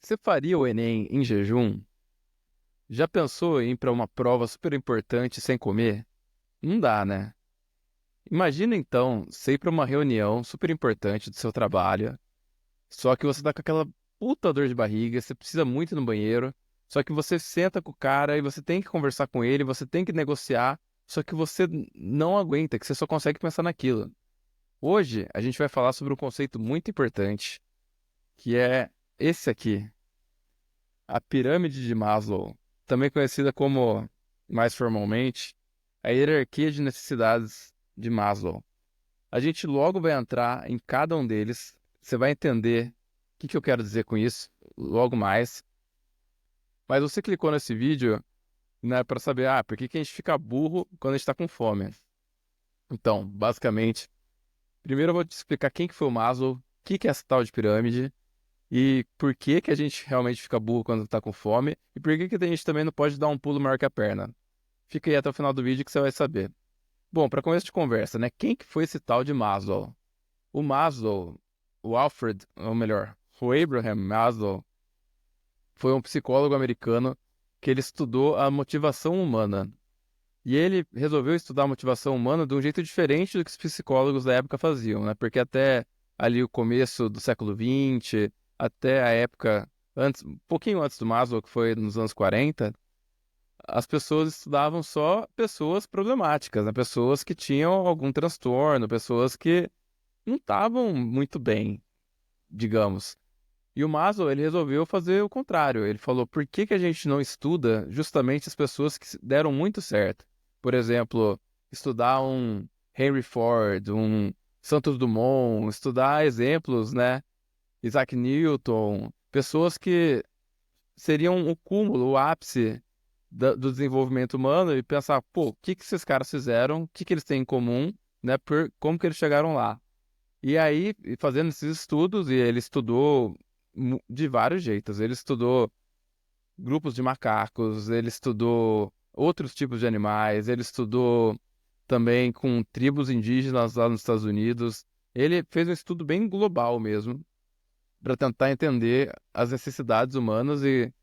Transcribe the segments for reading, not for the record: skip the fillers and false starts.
Você faria o Enem em jejum? Já pensou em ir para uma prova super importante sem comer? Não dá, né? Imagina então você ir para uma reunião super importante do seu trabalho, só que você tá com aquela puta dor de barriga, você precisa muito ir no banheiro, só que você senta com o cara e você tem que conversar com ele, você tem que negociar, só que você não aguenta, que você só consegue pensar naquilo. Hoje a gente vai falar sobre um conceito muito importante, que é esse aqui. A pirâmide de Maslow, também conhecida como, mais formalmente, a hierarquia de necessidades de Maslow. A gente logo vai entrar em cada um deles, você vai entender o que eu quero dizer com isso logo mais. Mas você clicou nesse vídeo, né, para saber, por que que a gente fica burro quando a gente está com fome? Então, basicamente, primeiro eu vou te explicar quem que foi o Maslow, o que que é essa tal de pirâmide, e por que que a gente realmente fica burro quando tá com fome? E por que que a gente também não pode dar um pulo maior que a perna? Fica aí até o final do vídeo que você vai saber. Bom, para começo de conversa, né? Quem que foi esse tal de Maslow? O Maslow, o Alfred, ou melhor, o Abraham Maslow, foi um psicólogo americano que ele estudou a motivação humana. E ele resolveu estudar a motivação humana de um jeito diferente do que os psicólogos da época faziam, né? Porque até ali o começo do século XX, até a época antes, um pouquinho antes do Maslow, que foi nos anos 40, as pessoas estudavam só pessoas problemáticas, né? Pessoas que tinham algum transtorno, pessoas que não estavam muito bem, digamos. E o Maslow, ele resolveu fazer o contrário. Ele falou, por que que a gente não estuda justamente as pessoas que deram muito certo? Por exemplo, estudar um Henry Ford, um Santos Dumont, estudar exemplos, né? Isaac Newton, pessoas que seriam o cúmulo, o ápice do desenvolvimento humano e pensar, pô, o que que esses caras fizeram? O que que eles têm em comum, né? Como que eles chegaram lá? E aí, fazendo esses estudos, e ele estudou de vários jeitos. Ele estudou grupos de macacos, ele estudou outros tipos de animais, ele estudou também com tribos indígenas lá nos Estados Unidos. Ele fez um estudo bem global mesmo, para tentar entender as necessidades humanas e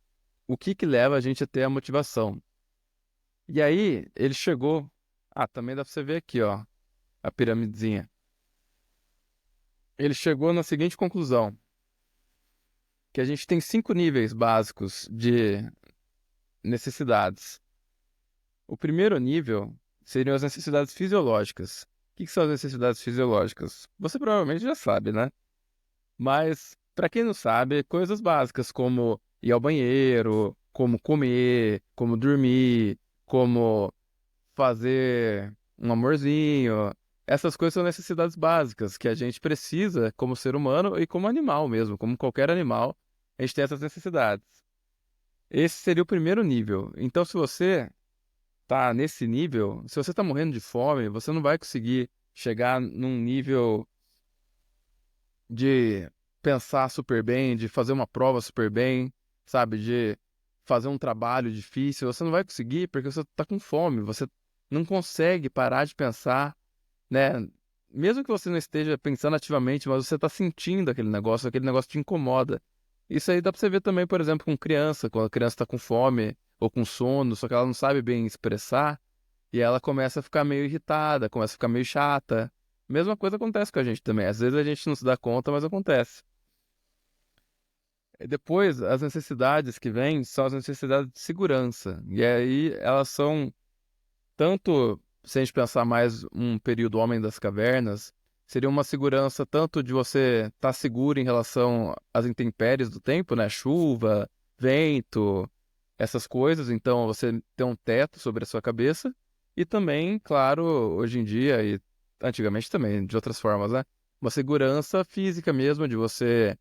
o que que leva a gente a ter a motivação. E aí, ele chegou. Também dá pra você ver aqui, ó, a piramidezinha. Ele chegou na seguinte conclusão: que a gente tem 5 níveis básicos de necessidades. O primeiro nível seriam as necessidades fisiológicas. O que são as necessidades fisiológicas? Você provavelmente já sabe, né? Mas, para quem não sabe, coisas básicas como ir ao banheiro, como comer, como dormir, como fazer um amorzinho. Essas coisas são necessidades básicas que a gente precisa como ser humano e como animal mesmo, como qualquer animal, a gente tem essas necessidades. Esse seria o primeiro nível. Então, se você tá nesse nível, se você tá morrendo de fome, você não vai conseguir chegar num nível de pensar super bem, de fazer uma prova super bem, sabe? De fazer um trabalho difícil. Você não vai conseguir porque você tá com fome. Você não consegue parar de pensar, né? Mesmo que você não esteja pensando ativamente, mas você tá sentindo aquele negócio te incomoda. Isso aí dá pra você ver também, por exemplo, com criança, quando a criança tá com fome ou com sono, só que ela não sabe bem expressar, e ela começa a ficar meio irritada, começa a ficar meio chata. Mesma coisa acontece com a gente também. Às vezes a gente não se dá conta, mas acontece. E depois, as necessidades que vêm são as necessidades de segurança. E aí elas são tanto, se a gente pensar mais um período Homem das Cavernas, seria uma segurança tanto de você estar seguro em relação às intempéries do tempo, né? Chuva, vento, essas coisas. Então, você ter um teto sobre a sua cabeça. E também, claro, hoje em dia e antigamente também, de outras formas, né? Uma segurança física mesmo, de você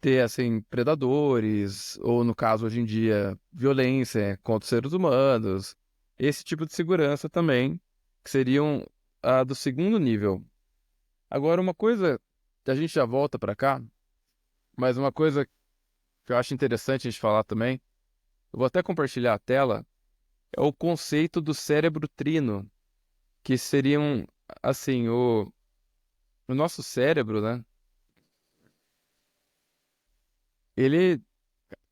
ter, assim, predadores, ou no caso, hoje em dia, violência contra os seres humanos. Esse tipo de segurança também, que seriam a do segundo nível. Agora, uma coisa, a gente já volta para cá, mas uma coisa que eu acho interessante a gente falar também, eu vou até compartilhar a tela, é o conceito do cérebro trino, que seriam, assim, o nosso cérebro, né? Ele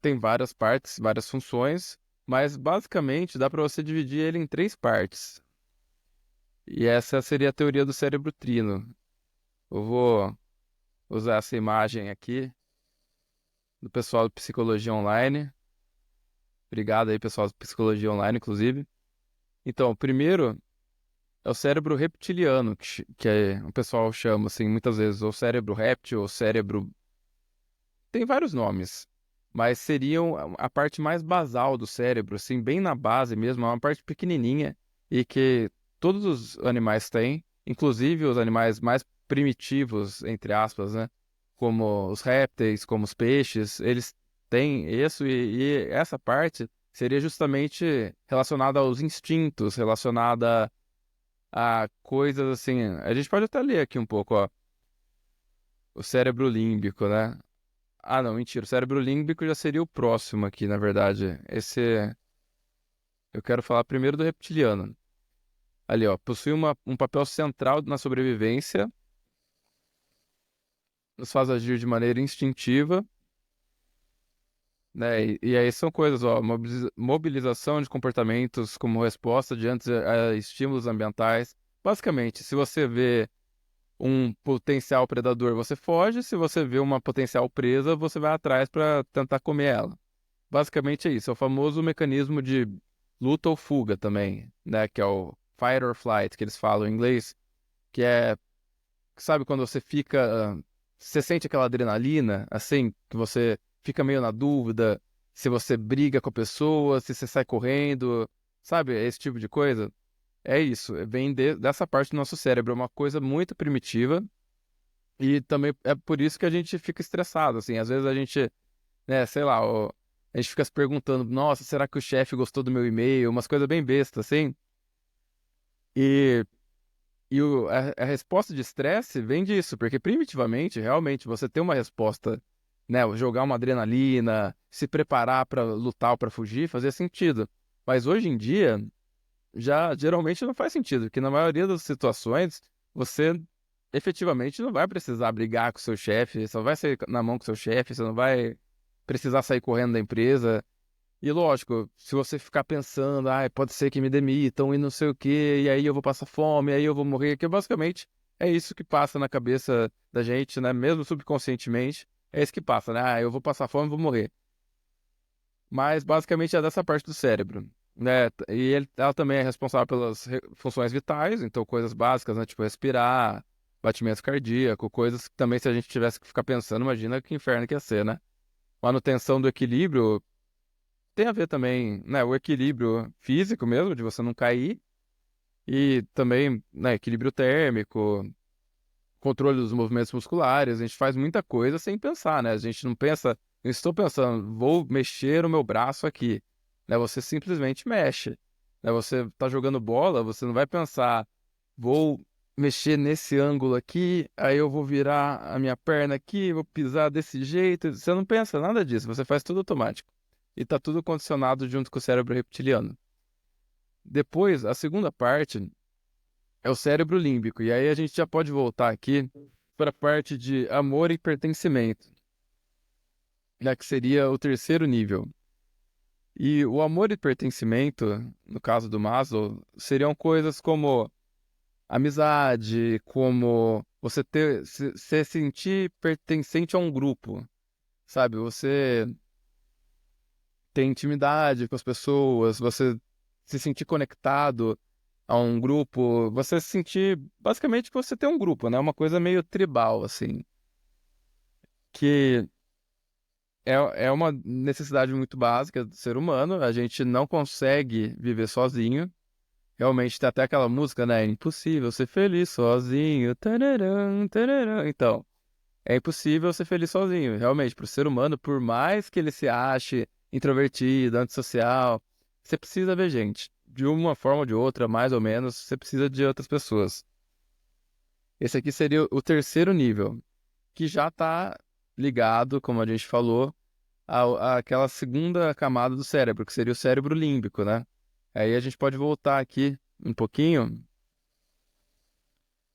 tem várias partes, várias funções, mas basicamente dá para você dividir ele em três partes. E essa seria a teoria do cérebro trino. Eu vou usar essa imagem aqui do pessoal do Psicologia Online. Obrigado aí, pessoal do Psicologia Online, inclusive. Então, o primeiro é o cérebro reptiliano, o pessoal chama, assim, muitas vezes, ou cérebro réptil, ou cérebro... Tem vários nomes, mas seriam a parte mais basal do cérebro, assim, bem na base mesmo, é uma parte pequenininha e que todos os animais têm, inclusive os animais mais primitivos, entre aspas, né? Como os répteis, como os peixes, eles têm isso e essa parte seria justamente relacionada aos instintos, relacionada a coisas assim. A gente pode até ler aqui um pouco, ó. O cérebro límbico, né? Ah, não, mentira. O cérebro límbico já seria o próximo aqui, na verdade. Eu quero falar primeiro do reptiliano. Ali, ó, possui um papel central na sobrevivência, nos faz agir de maneira instintiva, né? E aí são coisas, ó, mobilização de comportamentos como resposta diante a estímulos ambientais. Basicamente, se você vê um potencial predador, você foge. Se você vê uma potencial presa, você vai atrás para tentar comer ela. Basicamente é isso. É o famoso mecanismo de luta ou fuga também, né? Que é o fight or flight, que eles falam em inglês, que é, sabe, quando você fica, você sente aquela adrenalina, assim, que você fica meio na dúvida se você briga com a pessoa, se você sai correndo, sabe? Esse tipo de coisa. É isso, vem dessa parte do nosso cérebro, é uma coisa muito primitiva e também é por isso que a gente fica estressado, assim, às vezes a gente, né, sei lá, a gente fica se perguntando, nossa, será que o chefe gostou do meu e-mail? Umas coisas bem bestas, assim, e, a resposta de estresse vem disso, porque primitivamente, realmente, você tem uma resposta, né, jogar uma adrenalina, se preparar para lutar ou para fugir, fazia sentido, mas hoje em dia já geralmente não faz sentido, porque na maioria das situações você efetivamente não vai precisar brigar com o seu chefe, você não vai sair na mão com o seu chefe, você não vai precisar sair correndo da empresa. E lógico, se você ficar pensando, ah, pode ser que me demitam e não sei o quê, e aí eu vou passar fome, aí eu vou morrer, que basicamente é isso que passa na cabeça da gente, né? Mesmo subconscientemente, é isso que passa, né? Ah, eu vou passar fome e vou morrer. Mas basicamente é dessa parte do cérebro, né? E ela também é responsável pelas funções vitais, então coisas básicas, né? Tipo respirar, batimento cardíaco, coisas que também se a gente tivesse que ficar pensando, imagina que inferno que ia ser, né? Manutenção do equilíbrio tem a ver também, né? O equilíbrio físico mesmo, de você não cair, e também, né, equilíbrio térmico, controle dos movimentos musculares, a gente faz muita coisa sem pensar, né? A gente não pensa, eu estou pensando, vou mexer o meu braço aqui, né? Você simplesmente mexe, né? Você tá jogando bola, você não vai pensar, vou mexer nesse ângulo aqui, aí eu vou virar a minha perna aqui, vou pisar desse jeito. Você não pensa nada disso, você faz tudo automático. E tá tudo condicionado junto com o cérebro reptiliano. Depois, a segunda parte é o cérebro límbico. E aí a gente já pode voltar aqui para a parte de amor e pertencimento, né, que seria o terceiro nível. E o amor e pertencimento, no caso do Maslow, seriam coisas como amizade, como você se sentir pertencente a um grupo, sabe? Você ter intimidade com as pessoas, você se sentir conectado a um grupo, você sentir basicamente que você tem um grupo, né? Uma coisa meio tribal, assim, que é uma necessidade muito básica do ser humano. A gente não consegue viver sozinho. Realmente tem até aquela música, né? É impossível ser feliz sozinho. Tararam, tararam. Então, é impossível ser feliz sozinho. Realmente, para o ser humano, por mais que ele se ache introvertido, antissocial, você precisa ver gente. De uma forma ou de outra, mais ou menos, você precisa de outras pessoas. Esse aqui seria o terceiro nível, que já está ligado, como a gente falou, àquela segunda camada do cérebro, que seria o cérebro límbico, né? Aí a gente pode voltar aqui um pouquinho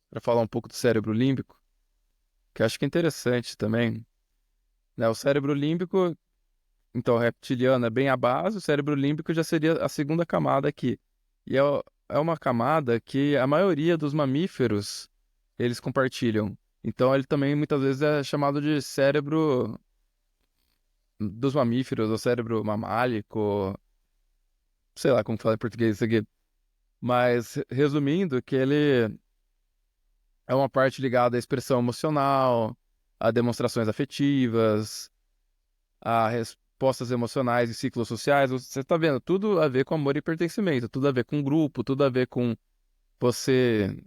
para falar um pouco do cérebro límbico, que eu acho que é interessante também, né? O cérebro límbico Então, o reptiliano é bem a base, o cérebro límbico já seria a segunda camada aqui. E é uma camada que a maioria dos mamíferos, eles compartilham. Então, ele também muitas vezes é chamado de cérebro dos mamíferos, ou cérebro mamálico, sei lá como fala em português isso aqui. Mas, resumindo, que ele é uma parte ligada à expressão emocional, a demonstrações afetivas, a respostas emocionais e ciclos sociais. Você está vendo, tudo a ver com amor e pertencimento, tudo a ver com grupo, tudo a ver com você,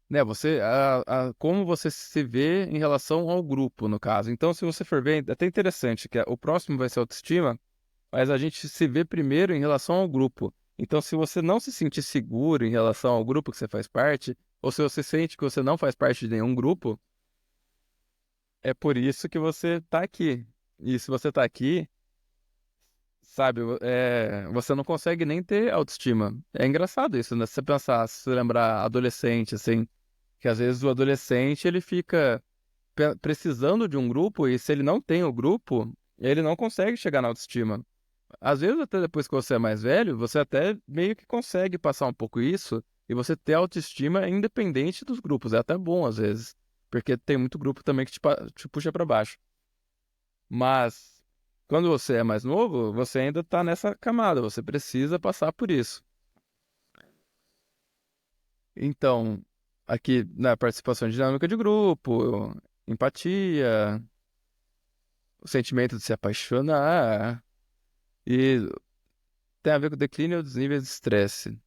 né, como você se vê em relação ao grupo, no caso. Então, se você for ver, é até interessante que o próximo vai ser autoestima, mas a gente se vê primeiro em relação ao grupo. Então, se você não se sentir seguro em relação ao grupo que você faz parte, ou se você sente que você não faz parte de nenhum grupo, é por isso que você está aqui. E se você está aqui, sabe, você não consegue nem ter autoestima. É engraçado isso, né? Se você pensar, se você lembrar adolescente, assim, que às vezes o adolescente ele fica precisando de um grupo e se ele não tem o grupo, ele não consegue chegar na autoestima. Às vezes, até depois que você é mais velho, você até meio que consegue passar um pouco isso e você ter autoestima independente dos grupos. É até bom às vezes, porque tem muito grupo também que te puxa para baixo. Mas quando você é mais novo, você ainda está nessa camada, você precisa passar por isso. Então, aqui na participação dinâmica de grupo, empatia, o sentimento de se apaixonar e tem a ver com o declínio dos níveis de estresse.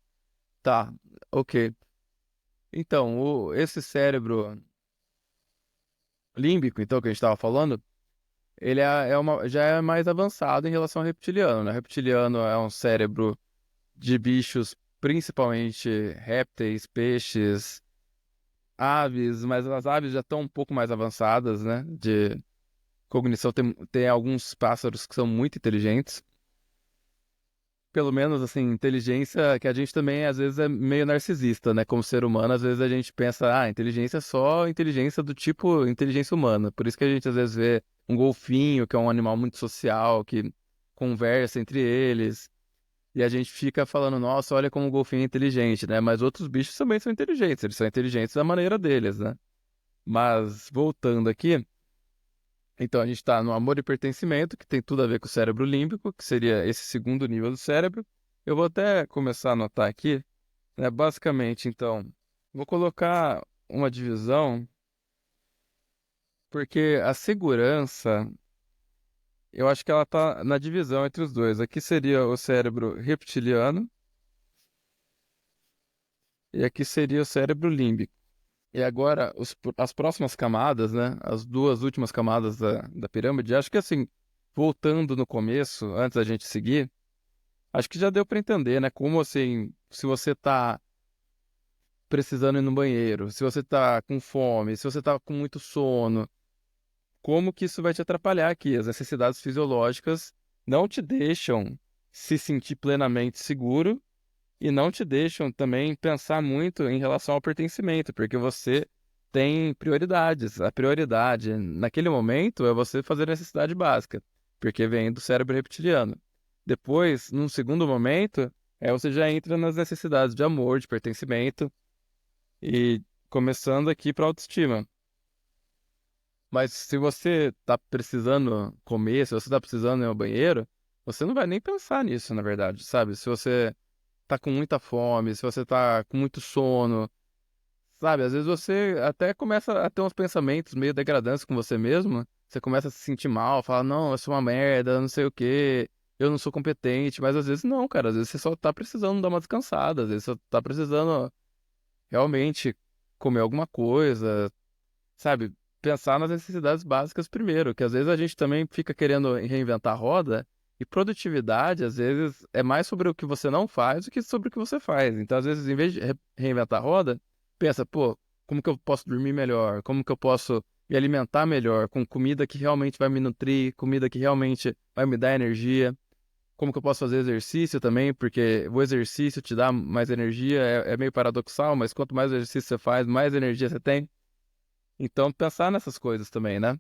Tá, ok. Então, esse cérebro límbico, então, que a gente estava falando, ele já é mais avançado em relação ao reptiliano, né? Reptiliano é um cérebro de bichos, principalmente répteis, peixes, aves, mas as aves já estão um pouco mais avançadas, né? De cognição, tem alguns pássaros que são muito inteligentes. Pelo menos, assim, inteligência que a gente também, às vezes, é meio narcisista, né? Como ser humano, às vezes a gente pensa, inteligência é só inteligência do tipo inteligência humana. Por isso que a gente, às vezes, vê um golfinho, que é um animal muito social, que conversa entre eles. E a gente fica falando, nossa, olha como o golfinho é inteligente, né? Mas outros bichos também são inteligentes, eles são inteligentes da maneira deles, né? Mas voltando aqui, então a gente está no amor e pertencimento, que tem tudo a ver com o cérebro límbico, que seria esse segundo nível do cérebro. Eu vou até começar a anotar aqui, né? Basicamente, então, vou colocar uma divisão, porque a segurança, eu acho que ela está na divisão entre os dois. Aqui seria o cérebro reptiliano e aqui seria o cérebro límbico. E agora, as próximas camadas, né? As duas últimas camadas da pirâmide, acho que assim, voltando no começo, antes da gente seguir, acho que já deu para entender, né? Como assim, se você tá precisando ir no banheiro, se você tá com fome, se você tá com muito sono, como que isso vai te atrapalhar aqui? As necessidades fisiológicas não te deixam se sentir plenamente seguro e não te deixam também pensar muito em relação ao pertencimento, porque você tem prioridades. A prioridade naquele momento é você fazer a necessidade básica, porque vem do cérebro reptiliano. Depois, num segundo momento, você já entra nas necessidades de amor, de pertencimento e começando aqui para autoestima. Mas se você está precisando comer, se você está precisando ir ao banheiro, você não vai nem pensar nisso, na verdade, sabe? Se você tá com muita fome, se você tá com muito sono, sabe? Às vezes você até começa a ter uns pensamentos meio degradantes com você mesmo. Você começa a se sentir mal, fala, não, eu sou uma merda, não sei o quê, eu não sou competente. Mas às vezes não, cara. Às vezes você só tá precisando dar uma descansada, às vezes você só tá precisando realmente comer alguma coisa, sabe? Pensar nas necessidades básicas primeiro, que às vezes a gente também fica querendo reinventar a roda, e produtividade, às vezes, é mais sobre o que você não faz do que sobre o que você faz. Então, às vezes, em vez de reinventar a roda, pensa, pô, como que eu posso dormir melhor? Como que eu posso me alimentar melhor com comida que realmente vai me nutrir, comida que realmente vai me dar energia? Como que eu posso fazer exercício também? Porque o exercício te dá mais energia, é meio paradoxal, mas quanto mais exercício você faz, mais energia você tem. Então, pensar nessas coisas também, né?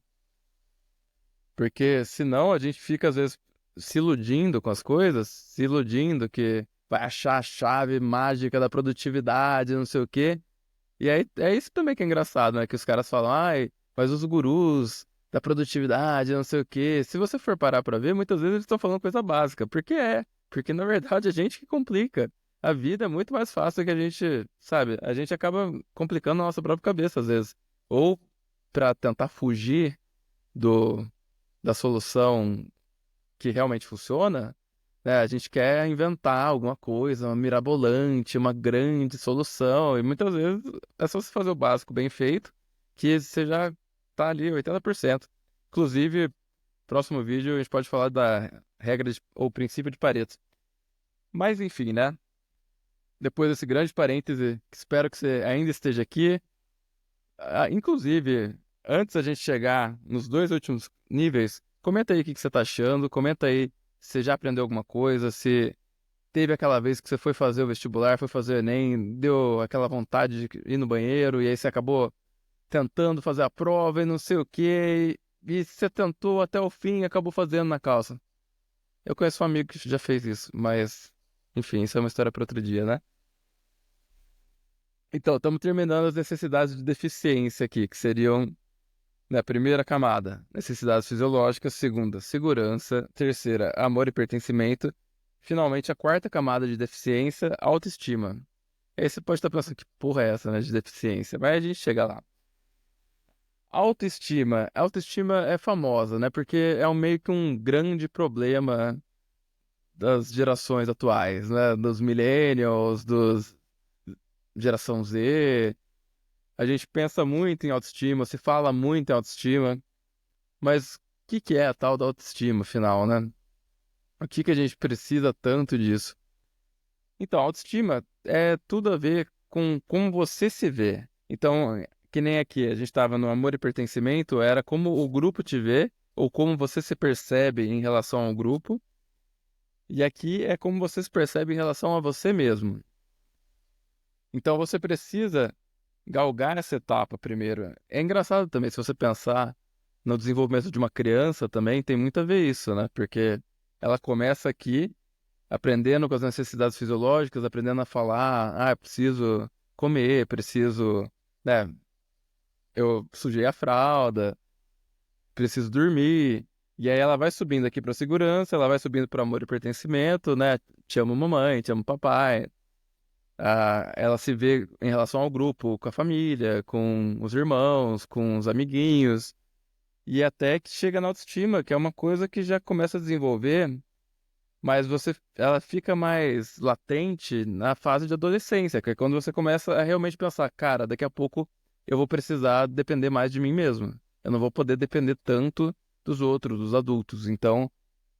Porque senão a gente fica, às vezes, se iludindo com as coisas, se iludindo que vai achar a chave mágica da produtividade, não sei o quê. E aí é isso também que é engraçado, né? Que os caras falam, ai, mas os gurus da produtividade, não sei o quê. Se você for parar pra ver, muitas vezes eles estão falando coisa básica. Porque é. Porque na verdade a gente que complica. A vida é muito mais fácil que a gente, sabe? A gente acaba complicando a nossa própria cabeça às vezes. Ou pra tentar fugir do, da solução que realmente funciona, né? A gente quer inventar alguma coisa, uma mirabolante, uma grande solução, e muitas vezes é só você fazer o básico bem feito, que você já tá ali 80%. Inclusive, próximo vídeo a gente pode falar da regra ou princípio de Pareto. Mas enfim, né? Depois desse grande parêntese, espero que você ainda esteja aqui. Inclusive, antes da gente chegar nos dois últimos níveis, comenta aí o que você tá achando, comenta aí se você já aprendeu alguma coisa, se teve aquela vez que você foi fazer o vestibular, foi fazer o Enem, deu aquela vontade de ir no banheiro, e aí você acabou tentando fazer a prova e não sei o quê, e você tentou até o fim e acabou fazendo na calça. Eu conheço um amigo que já fez isso, mas, enfim, isso é uma história para outro dia, né? Então, estamos terminando as necessidades de deficiência aqui, que seriam, na primeira camada, necessidades fisiológicas, segunda, segurança, terceira, amor e pertencimento, finalmente a quarta camada de deficiência, autoestima. Aí você pode estar pensando, que porra é essa, né, de deficiência? Mas a gente chega lá. Autoestima. Autoestima é famosa, né? Porque é meio que um grande problema das gerações atuais, né? Dos millennials, dos geração Z. A gente pensa muito em autoestima, se fala muito em autoestima, mas o que é a tal da autoestima, afinal, né? O que a gente precisa tanto disso? Então, autoestima é tudo a ver com como você se vê. Então, que nem aqui, a gente estava no amor e pertencimento, era como o grupo te vê, ou como você se percebe em relação ao grupo. E aqui é como você se percebe em relação a você mesmo. Então, você precisa galgar essa etapa primeiro. É engraçado também, se você pensar no desenvolvimento de uma criança também, tem muito a ver isso, né? Porque ela começa aqui aprendendo com as necessidades fisiológicas, aprendendo a falar, eu preciso comer, preciso, né, eu sujei a fralda, preciso dormir. E aí ela vai subindo aqui para segurança, ela vai subindo para amor e pertencimento, né? Te amo mamãe, te amo papai. Ela se vê em relação ao grupo, com a família, com os irmãos, com os amiguinhos. E até que chega na autoestima, que é uma coisa que já começa a desenvolver, mas ela fica mais latente na fase de adolescência, que é quando você começa a realmente pensar, cara, daqui a pouco eu vou precisar depender mais de mim mesmo. Eu não vou poder depender tanto dos outros, dos adultos. Então,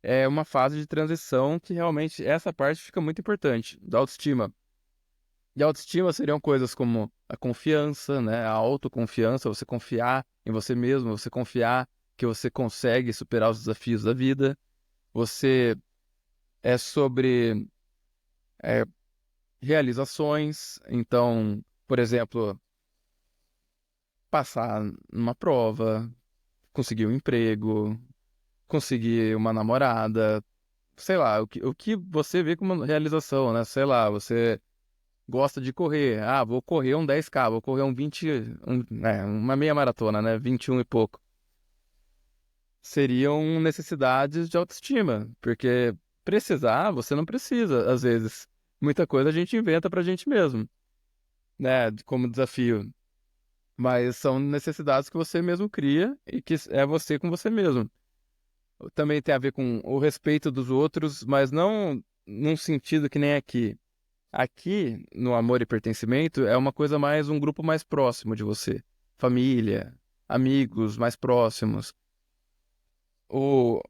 é uma fase de transição que realmente essa parte fica muito importante, da autoestima. E a autoestima seriam coisas como a confiança, né? A autoconfiança, você confiar em você mesmo, você confiar que você consegue superar os desafios da vida. Você é sobre é, realizações. Então, por exemplo, passar numa prova, conseguir um emprego, conseguir uma namorada, sei lá, o que você vê como realização, né? Sei lá, você gosta de correr. Vou correr um 10K, vou correr um 20, uma meia maratona, né? 21 e pouco. Seriam necessidades de autoestima, porque precisar, você não precisa, às vezes. Muita coisa a gente inventa pra gente mesmo, né? Como desafio. Mas são necessidades que você mesmo cria e que é você com você mesmo. Também tem a ver com o respeito dos outros, mas não num sentido que nem aqui. Aqui, no amor e pertencimento, é uma coisa mais um grupo mais próximo de você. Família, amigos mais próximos. O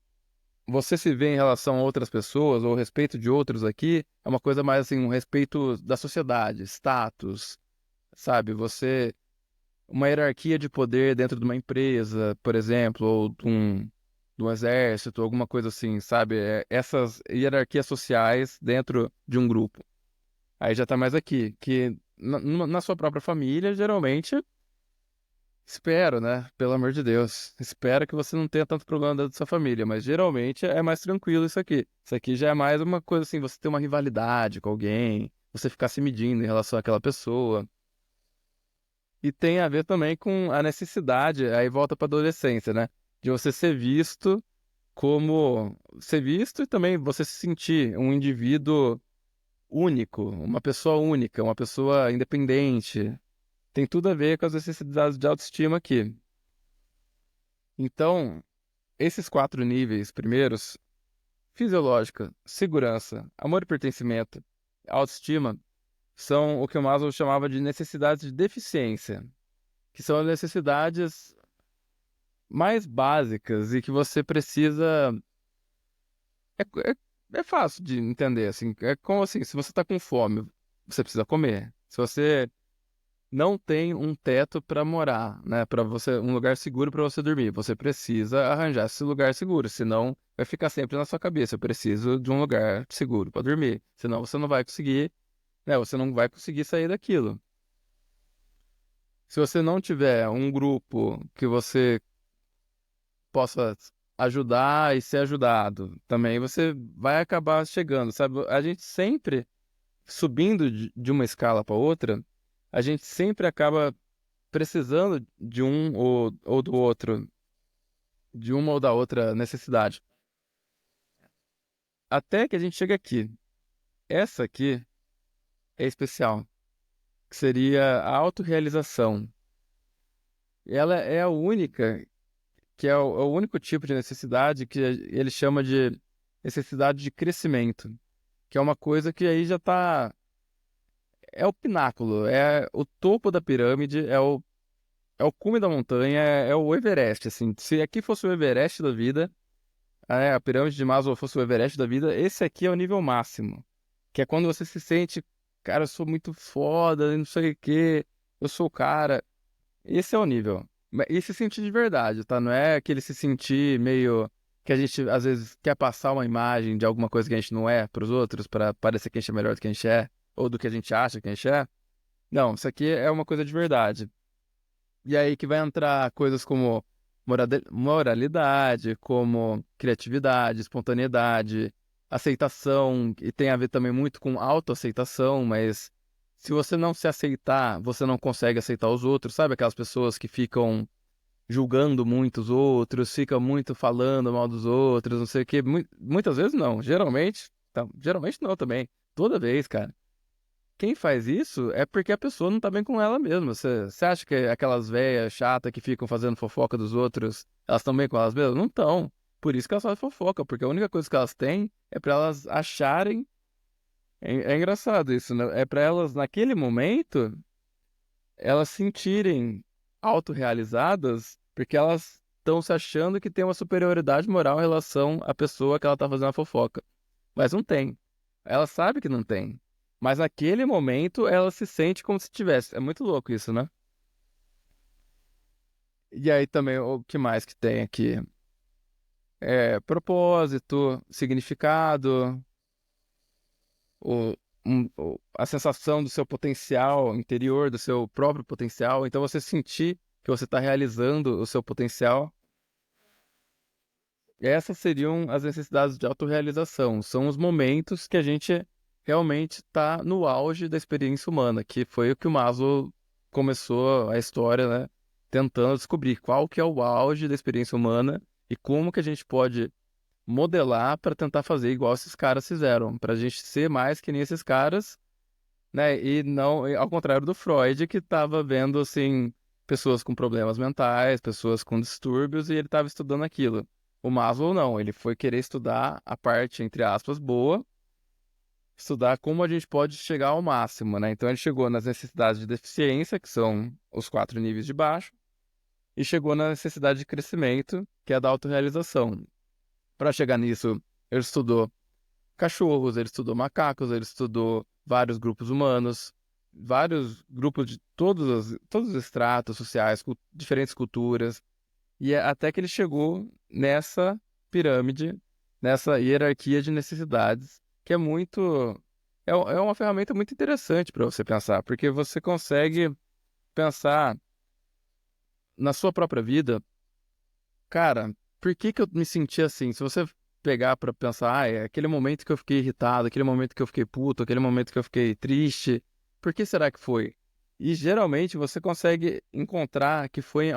você se vê em relação a outras pessoas, ou o respeito de outros aqui, é uma coisa mais assim, um respeito da sociedade, status, sabe? Uma hierarquia de poder dentro de uma empresa, por exemplo, ou de um exército, alguma coisa assim, sabe? Essas hierarquias sociais dentro de um grupo. Aí já tá mais aqui, que na sua própria família, geralmente, Espero, né? Pelo amor de Deus. Espero que você não tenha tanto problema dentro da sua família, mas geralmente é mais tranquilo isso aqui. Isso aqui já é mais uma coisa assim, você ter uma rivalidade com alguém, você ficar se medindo em relação àquela pessoa. E tem a ver também com a necessidade, aí volta para adolescência, né? De você ser visto como ser visto e também você se sentir um indivíduo único, uma pessoa independente. Tem tudo a ver com as necessidades de autoestima aqui. Então, esses quatro níveis primeiros, fisiológica, segurança, amor e pertencimento, autoestima, são o que o Maslow chamava de necessidades de deficiência, que são as necessidades mais básicas e que você precisa. É, é fácil de entender, assim. É como assim, se você está com fome, você precisa comer. Se você não tem um teto para morar, né, para você, um lugar seguro para você dormir, você precisa arranjar esse lugar seguro, senão vai ficar sempre na sua cabeça, eu preciso de um lugar seguro para dormir, senão você não vai conseguir, né, você não vai conseguir sair daquilo. Se você não tiver um grupo que você possa ajudar e ser ajudado, também você vai acabar chegando, sabe? A gente sempre subindo de uma escala para outra, a gente sempre acaba precisando de um ou do outro, de uma ou da outra necessidade. Até que a gente chega aqui. Essa aqui é especial, que seria a autorrealização. Ela é a única, que é o único tipo de necessidade que ele chama de necessidade de crescimento, que é uma coisa que aí já está, é o pináculo, é o topo da pirâmide, é o cume da montanha, é o Everest, assim. Se aqui fosse o Everest da vida, a pirâmide de Maslow fosse o Everest da vida, esse aqui é o nível máximo. Que é quando você se sente, cara, eu sou muito foda, não sei o quê, eu sou o cara. Esse é o nível. E se sentir de verdade, tá? Não é aquele se sentir meio que a gente às vezes quer passar uma imagem de alguma coisa que a gente não é pros outros, para parecer que a gente é melhor do que a gente é, ou do que a gente acha que a gente é. Não, isso aqui é uma coisa de verdade. E aí que vai entrar coisas como moralidade, como criatividade, espontaneidade, aceitação, e tem a ver também muito com autoaceitação, mas se você não se aceitar, você não consegue aceitar os outros, sabe? Aquelas pessoas que ficam julgando muito os outros, ficam muito falando mal dos outros, não sei o quê. Muitas vezes não, geralmente, geralmente não também. Toda vez, cara. Quem faz isso é porque a pessoa não tá bem com ela mesma. Você acha que aquelas velhas chatas que ficam fazendo fofoca dos outros, elas estão bem com elas mesmas? Não estão. Por isso que elas fazem fofoca, porque a única coisa que elas têm é pra elas acharem. É engraçado isso, né? É pra elas, naquele momento, elas sentirem autorrealizadas, porque elas estão se achando que tem uma superioridade moral em relação à pessoa que ela tá fazendo a fofoca. Mas não tem. Ela sabe que não tem. Mas naquele momento ela se sente como se tivesse. É muito louco isso, né? E aí também o que mais que tem aqui? É propósito, significado, a sensação do seu potencial interior, do seu próprio potencial. Então você sentir que você está realizando o seu potencial. Essas seriam as necessidades de autorrealização. São os momentos que a gente realmente está no auge da experiência humana, que foi o que o Maslow começou a história, né? Tentando descobrir qual que é o auge da experiência humana e como que a gente pode modelar para tentar fazer igual esses caras fizeram, para a gente ser mais que nem esses caras, né? E não, ao contrário do Freud, que estava vendo assim pessoas com problemas mentais, pessoas com distúrbios, e ele estava estudando aquilo. O Maslow não, ele foi querer estudar a parte, entre aspas, boa, estudar como a gente pode chegar ao máximo, né? Então ele chegou nas necessidades de deficiência, que são os quatro níveis de baixo, e chegou na necessidade de crescimento, que é a da autorrealização. Para chegar nisso, ele estudou cachorros, ele estudou macacos, ele estudou vários grupos humanos, vários grupos de todos os estratos sociais, diferentes culturas, e até que ele chegou nessa pirâmide, nessa hierarquia de necessidades, que é muito. É uma ferramenta muito interessante para você pensar, porque você consegue pensar na sua própria vida, cara, por que que eu me senti assim? Se você pegar pra pensar, é aquele momento que eu fiquei irritado, aquele momento que eu fiquei puto, aquele momento que eu fiquei triste, por que será que foi? E geralmente você consegue encontrar que foi em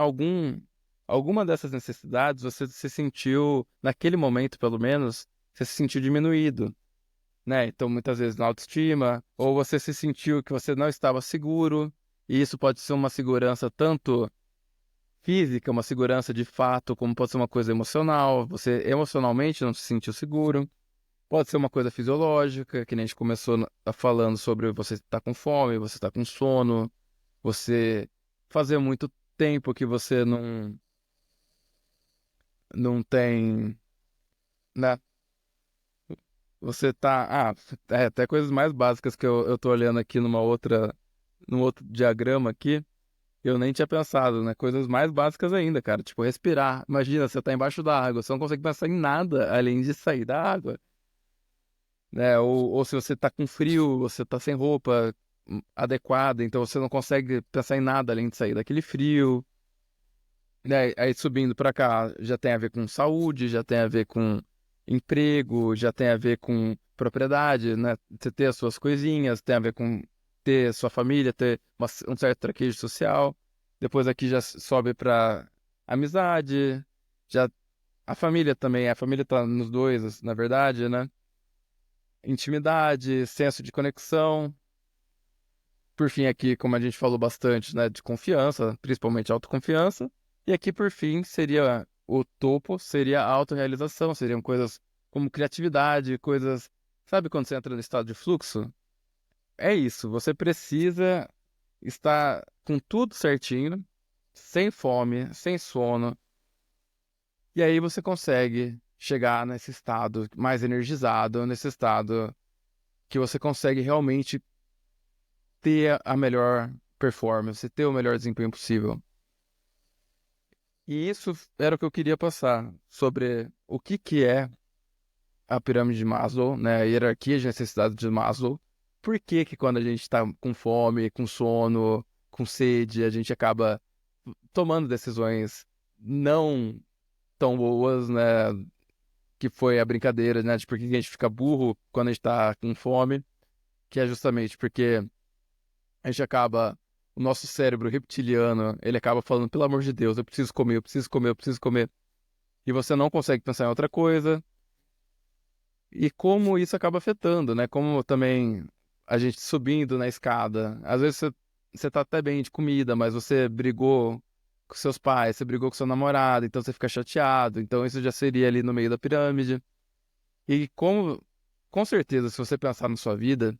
alguma dessas necessidades você se sentiu, naquele momento pelo menos, você se sentiu diminuído, né? Então muitas vezes na autoestima, ou você se sentiu que você não estava seguro, e isso pode ser uma segurança tanto física, uma segurança de fato, como pode ser uma coisa emocional. Você emocionalmente não se sentiu seguro. Pode ser uma coisa fisiológica, que nem a gente começou falando sobre você estar com fome, você estar com sono, você fazer muito tempo que você não tem, né? Você tá. Até coisas mais básicas que eu tô olhando aqui num outro diagrama aqui. Eu nem tinha pensado, né? Coisas mais básicas ainda, cara. Tipo, respirar. Imagina, você tá embaixo da água, você não consegue pensar em nada além de sair da água, né? Ou se você tá com frio, você tá sem roupa adequada, então você não consegue pensar em nada além de sair daquele frio, né? Aí subindo pra cá, já tem a ver com saúde, já tem a ver com emprego, já tem a ver com propriedade, né? Você ter as suas coisinhas, tem a ver com ter sua família, ter um certo traquejo social. Depois aqui já sobe pra amizade, já a família tá nos dois, na verdade, né? Intimidade, senso de conexão. Por fim, aqui, como a gente falou bastante, né, de confiança, principalmente autoconfiança. E aqui, por fim, seria o topo, seria a autorrealização, seriam coisas como criatividade, coisas. Sabe quando você entra no estado de fluxo? É isso, você precisa estar com tudo certinho, sem fome, sem sono, e aí você consegue chegar nesse estado mais energizado, nesse estado que você consegue realmente ter a melhor performance, ter o melhor desempenho possível. E isso era o que eu queria passar sobre o que é a pirâmide de Maslow, né? A hierarquia de necessidades de Maslow. Por que que quando a gente está com fome, com sono, com sede, a gente acaba tomando decisões não tão boas, né? Que foi a brincadeira, né? De por que que a gente fica burro quando a gente está com fome, que é justamente porque a gente acaba, o nosso cérebro reptiliano, ele acaba falando, pelo amor de Deus, eu preciso comer, eu preciso comer, eu preciso comer. E você não consegue pensar em outra coisa. E como isso acaba afetando, né? Como também a gente subindo na escada. Às vezes você tá até bem de comida, mas você brigou com seus pais, você brigou com seu namorado, então você fica chateado. Então isso já seria ali no meio da pirâmide. E como, com certeza, se você pensar na sua vida,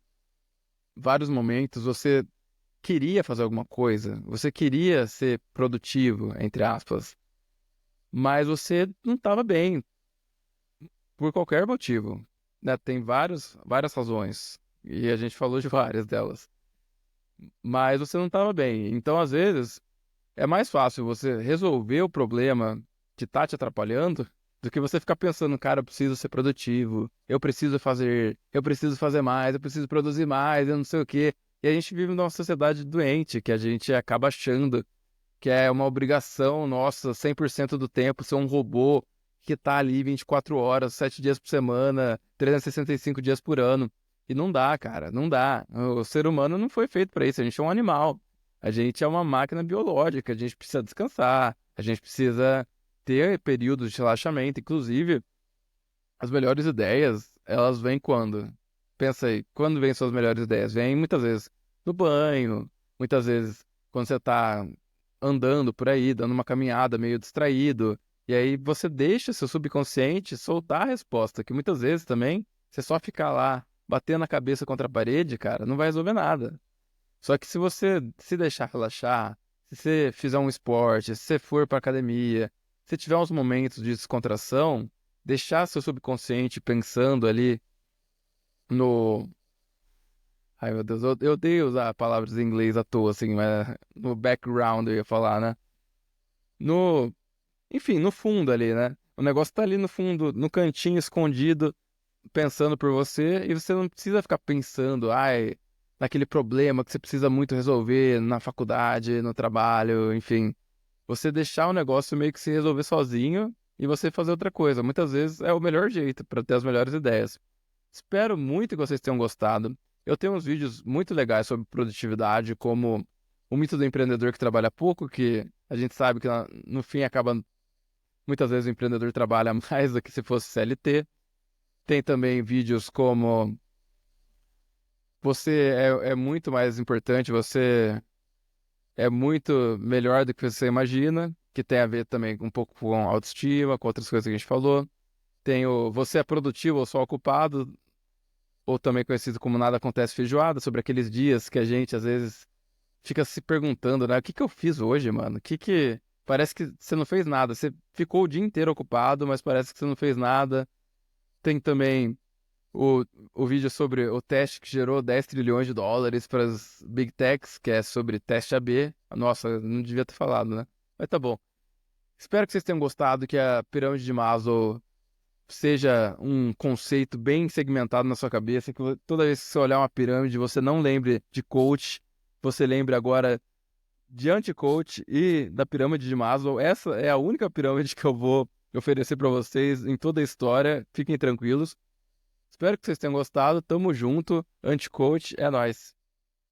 vários momentos você queria fazer alguma coisa, você queria ser produtivo, entre aspas, mas você não estava bem por qualquer motivo, né? Tem várias razões e a gente falou de várias delas, mas você não estava bem. Então, às vezes, é mais fácil você resolver o problema que está te atrapalhando do que você ficar pensando, cara, eu preciso ser produtivo, eu preciso fazer mais, eu preciso produzir mais, eu não sei o quê. E a gente vive numa sociedade doente, que a gente acaba achando que é uma obrigação nossa, 100% do tempo, ser um robô que tá ali 24 horas, 7 dias por semana, 365 dias por ano. E não dá, cara, não dá. O ser humano não foi feito para isso, a gente é um animal. A gente é uma máquina biológica, a gente precisa descansar, a gente precisa ter períodos de relaxamento. Inclusive, as melhores ideias, elas vêm quando? Pensa aí, quando vêm suas melhores ideias? Vêm muitas vezes no banho, muitas vezes quando você tá andando por aí, dando uma caminhada meio distraído, e aí você deixa seu subconsciente soltar a resposta, que muitas vezes também, você só ficar lá batendo a cabeça contra a parede, cara, não vai resolver nada. Só que se você se deixar relaxar, se você fizer um esporte, se você for pra academia, se tiver uns momentos de descontração, deixar seu subconsciente pensando ali no. Ai, meu Deus, eu odeio usar palavras em inglês à toa, assim, mas no background eu ia falar, né? No, enfim, no fundo ali, né? O negócio tá ali no fundo, no cantinho escondido, pensando por você, e você não precisa ficar pensando, ai, naquele problema que você precisa muito resolver na faculdade, no trabalho, enfim. você deixar o negócio meio que se resolver sozinho e você fazer outra coisa. Muitas vezes é o melhor jeito para ter as melhores ideias. Espero muito que vocês tenham gostado. Eu tenho uns vídeos muito legais sobre produtividade, como o mito do empreendedor que trabalha pouco, que a gente sabe que no fim acaba muitas vezes o empreendedor trabalha mais do que se fosse CLT. Tem também vídeos como você é muito mais importante, você é muito melhor do que você imagina, que tem a ver também um pouco com autoestima, com outras coisas que a gente falou. Tem o você é produtivo ou só ocupado, ou também conhecido como nada acontece feijoada, sobre aqueles dias que a gente às vezes fica se perguntando, né? O que que eu fiz hoje, mano? Parece que você não fez nada. Você ficou o dia inteiro ocupado, mas parece que você não fez nada. Tem também o, o vídeo sobre o teste que gerou 10 trilhões de dólares para as Big Techs, que é sobre teste AB. Nossa, eu não devia ter falado, né? Mas tá bom. Espero que vocês tenham gostado, que a pirâmide de Maslow seja um conceito bem segmentado na sua cabeça, que toda vez que você olhar uma pirâmide, você não lembre de coach, você lembre agora de anti-coach e da pirâmide de Maslow. Essa é a única pirâmide que eu vou oferecer para vocês em toda a história. Fiquem tranquilos. Espero que vocês tenham gostado. Tamo junto. Anti-coach é nóis.